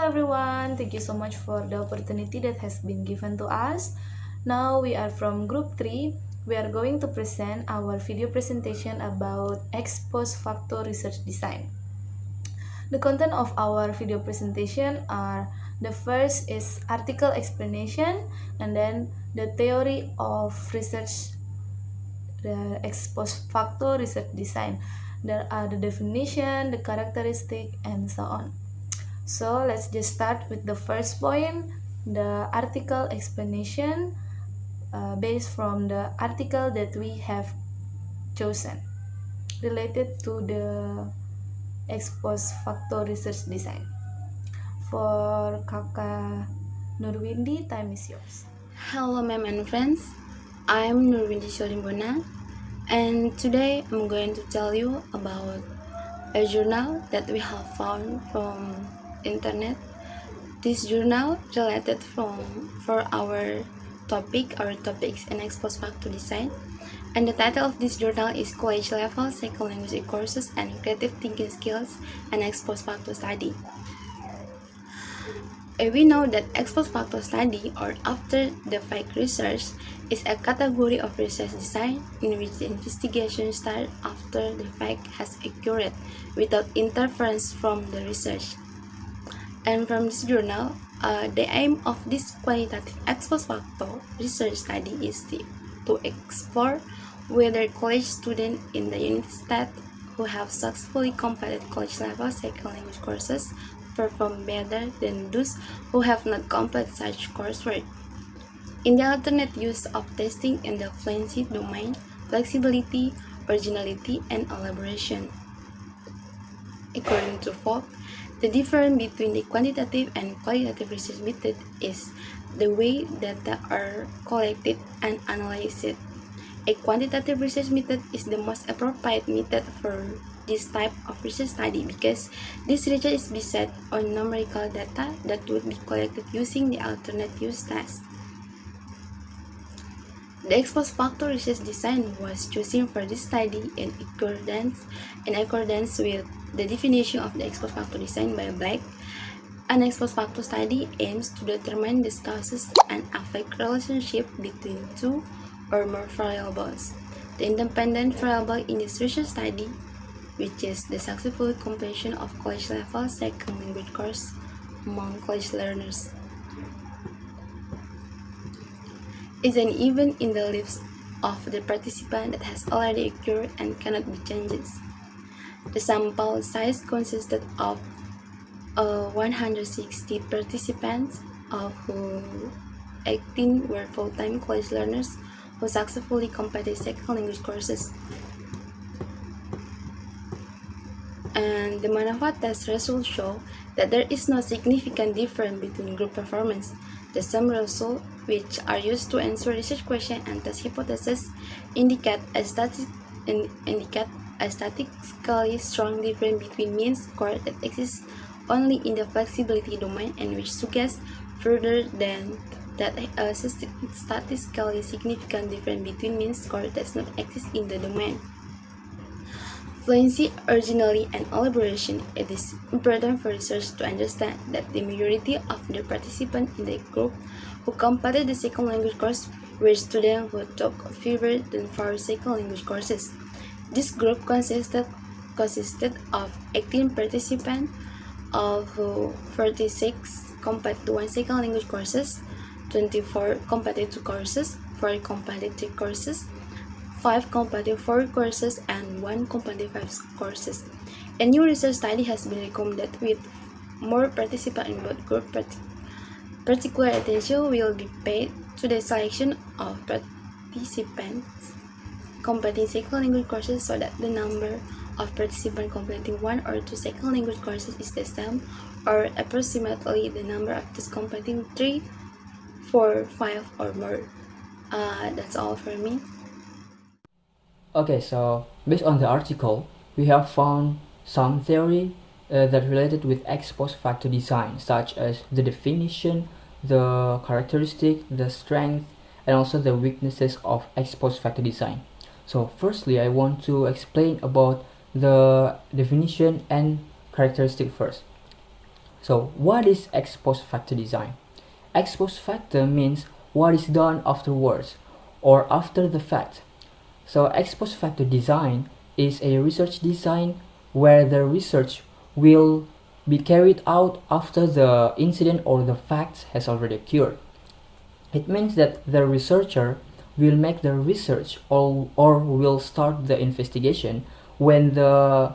everyone, thank you so much for the opportunity that has been given to us. Now we are from group 3. We are going to present our video presentation about ex post facto research design. The content of our video presentation are: the first is article explanation, and then the theory of research, the ex post facto research design. There are the definition, the characteristic, and so on. So let's just start with the first point, the article explanation, based from the article that we have chosen related to the ex post facto research design. For Kakak Nurwindi, time is yours. Hello, ma'am and friends. I'm Nurwindi Solimbona, and today I'm going to tell you about a journal that we have found from internet. This journal related for our topics in ex post facto design, and the title of this journal is College Level Second Language Courses and Creative Thinking Skills and Ex Post Facto Study. We know that ex post facto study, or after the fact research, is a category of research design in which the investigation starts after the fact has occurred without interference from the research. And from this journal, the aim of this qualitative ex post facto research study is to explore whether college students in the United States who have successfully completed college level second language courses perform better than those who have not completed such coursework. In the alternate use of testing in the fluency domain, flexibility, originality, and elaboration. According to Fogg, the difference between the quantitative and qualitative research method is the way data are collected and analyzed. A quantitative research method is the most appropriate method for this type of research study because this research is based on numerical data that would be collected using the alternate use test. The ex post facto research design was chosen for this study in accordance with the definition of the ex post facto design by Black. An ex post facto study aims to determine the causes and affect relationship between two or more variables. The independent variable in this research study, which is the successful completion of college level second language course among college learners, is an event in the lives of the participant that has already occurred and cannot be changed. The sample size consisted of 160 participants, of whom 18 were full-time college learners who successfully completed second language courses. And the Manafat test results show that there is no significant difference between group performance. The sum results, which are used to answer research questions and test hypotheses, indicate a statistically strong difference between mean score that exists only in the flexibility domain, and which suggests further than that a statistically significant difference between mean score does not exist in the domain. Fluency, originality, and elaboration. It is important for research to understand that the majority of the participants in the group who completed the second language course were students who took fewer than 4 second language courses. This group consisted of 18 participants, of whom 46 completed 1 second language courses, 24 completed 2 courses, 4 completed 3 courses, 5 completed 4 courses, and 1 completed 5 courses. A new research study has been recommended with more participants in both groups. Particular attention will be paid to the selection of participants completing second language courses so that the number of participants completing 1 or 2 second language courses is the same, or approximately the number of those completing 3, 4, 5, or more. That's all for me. Okay, so based on the article, we have found some theory that related with ex post facto design, such as the definition, the characteristic, the strength, and also the weaknesses of ex post facto design. So firstly, I want to explain about the definition and characteristic first. So what is ex post facto design? Ex post facto means what is done afterwards or after the fact. So ex post facto design is a research design where the research will be carried out after the incident or the facts has already occurred. It means that the researcher will make the research or will start the investigation when the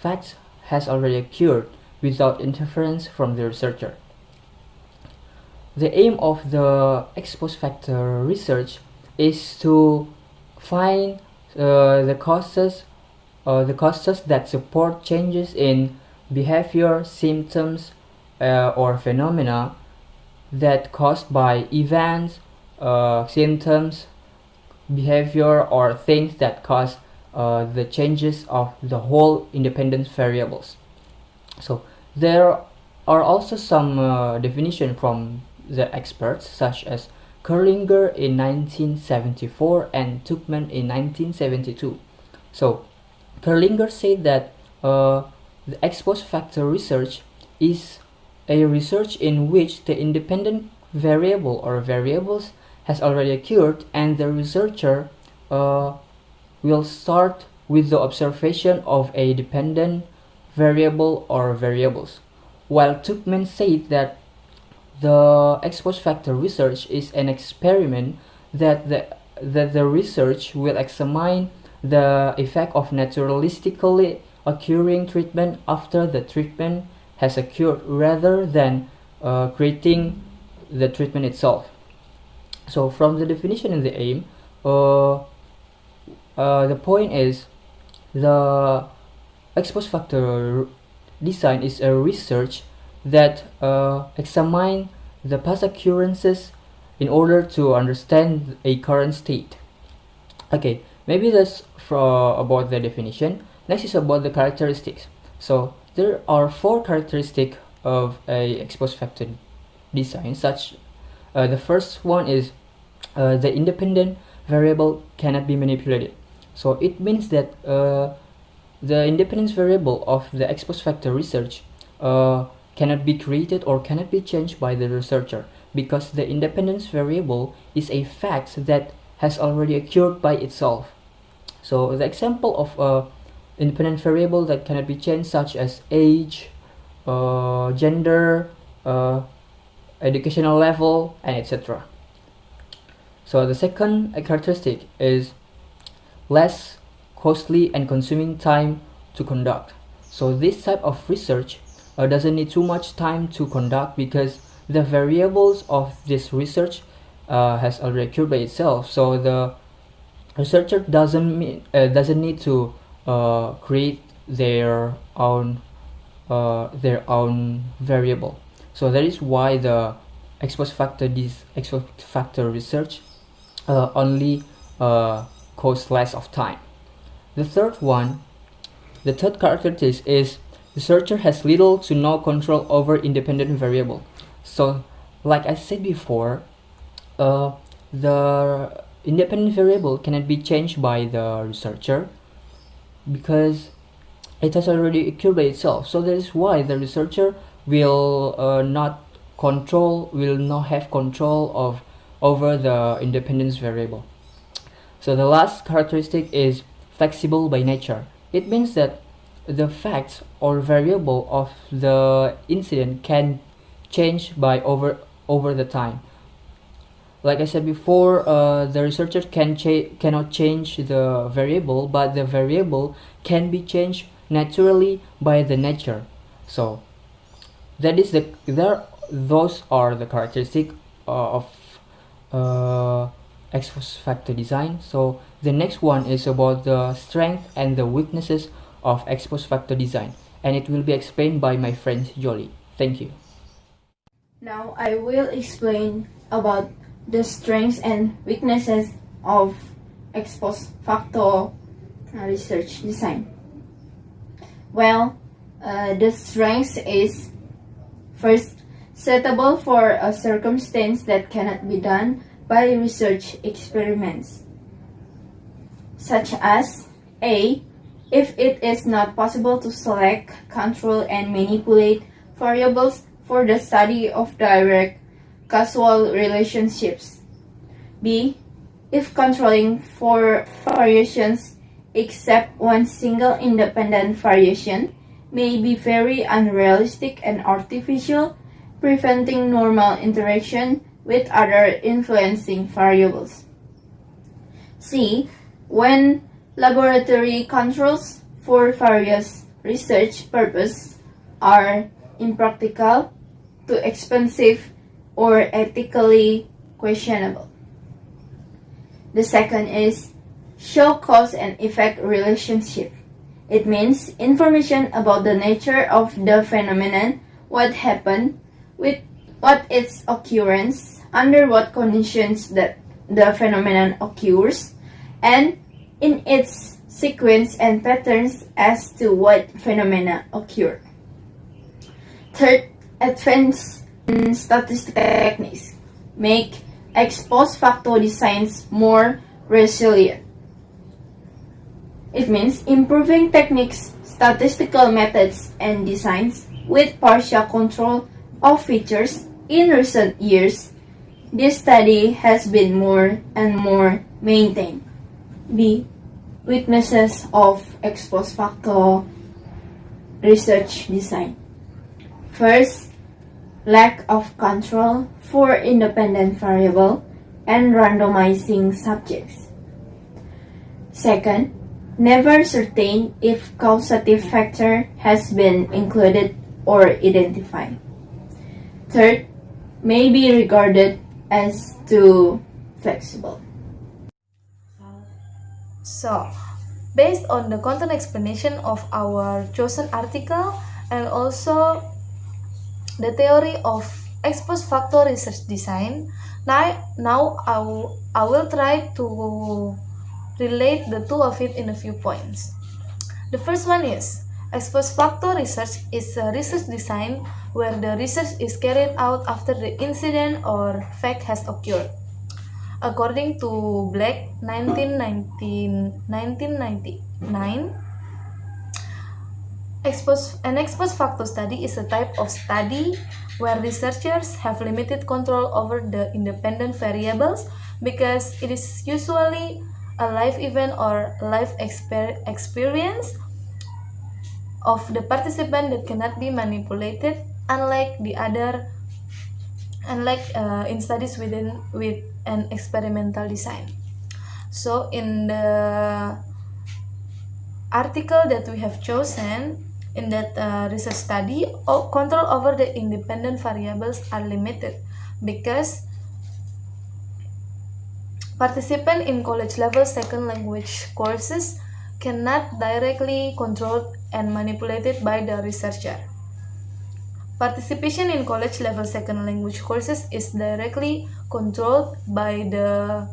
facts has already occurred without interference from the researcher. The aim of the ex post facto research is to find the causes that support changes in behavior, symptoms, or phenomena that caused by events, symptoms, behavior, or things that cause the changes of the whole independent variables. So there are also some definition from the experts, such as Kerlinger in 1974 and Tuchman in 1972. So Kerlinger said that the ex post facto research is a research in which the independent variable or variables has already occurred, and the researcher will start with the observation of a dependent variable or variables. While Tuchman said that the ex post facto research is an experiment that the research will examine the effect of naturalistically occurring treatment after the treatment has occurred rather than creating the treatment itself. So from the definition and the aim, the point is the ex post facto design is a research that examine the past occurrences in order to understand a current state. Okay, maybe that's about the definition. Next is about the characteristics. So there are 4 characteristics of a ex post facto design. Such the first one is the independent variable cannot be manipulated. So it means that the independence variable of the ex post facto research cannot be created or cannot be changed by the researcher, because the independence variable is a fact that has already occurred by itself. So the example of independent variable that cannot be changed, such as age, gender, educational level, and etc. So the second characteristic is less costly and consuming time to conduct. So this type of research doesn't need too much time to conduct, because the variables of this research has already occurred by itself. So the researcher doesn't need to create their own variable. So that is why the ex post facto research only costs less of time. The third characteristic is researcher has little to no control over independent variable. So like I said before, the independent variable cannot be changed by the researcher because it has already occurred by itself. So that is why the researcher will not have control over the independence variable. So the last characteristic is flexible by nature. It means that the facts or variable of the incident can change by over the time. Like I said before, the researcher cannot change the variable, but the variable can be changed naturally by the nature. So those are the characteristics of ex post facto design. So the next one is about the strength and the weaknesses of ex post facto design, and it will be explained by my friend Jolie. Thank you. Now I will explain about the strengths and weaknesses of ex post facto research design. Well, the strengths is first, suitable for a circumstance that cannot be done by research experiments, such as A. If it is not possible to select, control, and manipulate variables for the study of direct causal relationships. B. If controlling for variations except one single independent variation may be very unrealistic and artificial, preventing normal interaction with other influencing variables. C. When laboratory controls for various research purposes are impractical, too expensive, or ethically questionable. The second is show cause and effect relationship. It means information about the nature of the phenomenon, what happened, with what its occurrence, under what conditions that the phenomenon occurs, and in its sequence and patterns as to what phenomena occur. Third, advanced statistical techniques make ex post facto designs more resilient. It means improving techniques, statistical methods, and designs with partial control of features in recent years. This study has been more and more maintained. B. Weaknesses of ex post facto research design. First, lack of control for independent variable and randomizing subjects. Second, never certain if causative factor has been included or identified. Third, may be regarded as too flexible. So, based on the content explanation of our chosen article and also the theory of ex post facto research design, now I will try to relate the two of it in a few points. The first one is ex post facto research is a research design where the research is carried out after the incident or fact has occurred. According to Black 1999, an ex post facto study is a type of study where researchers have limited control over the independent variables because it is usually a life event or life experience of the participant that cannot be manipulated, unlike in studies with an experimental design. So in the article that we have chosen, in that research study, control over the independent variables are limited because participants in college level second language courses cannot directly controlled and manipulated by the researcher. Participation in college level second language courses is directly controlled by the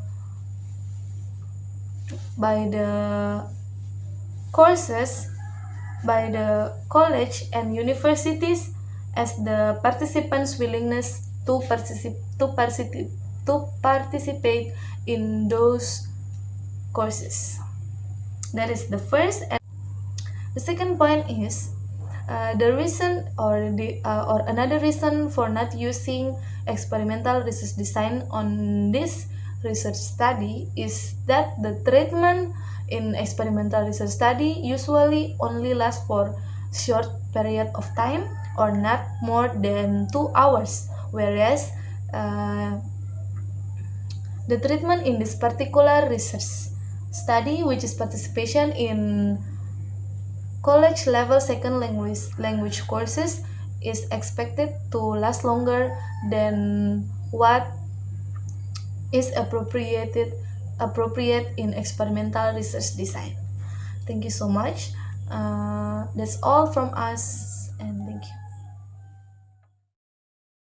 college and universities as the participants' willingness to participate in those courses. That is the first. And the second point is the reason or another reason for not using experimental research design on this research study is that the treatment in experimental research study usually only lasts for short period of time or not more than 2 hours, whereas the treatment in this particular research study, which is participation in college level second language courses, is expected to last longer than what is appropriate in experimental research design. Thank you so much. That's all from us.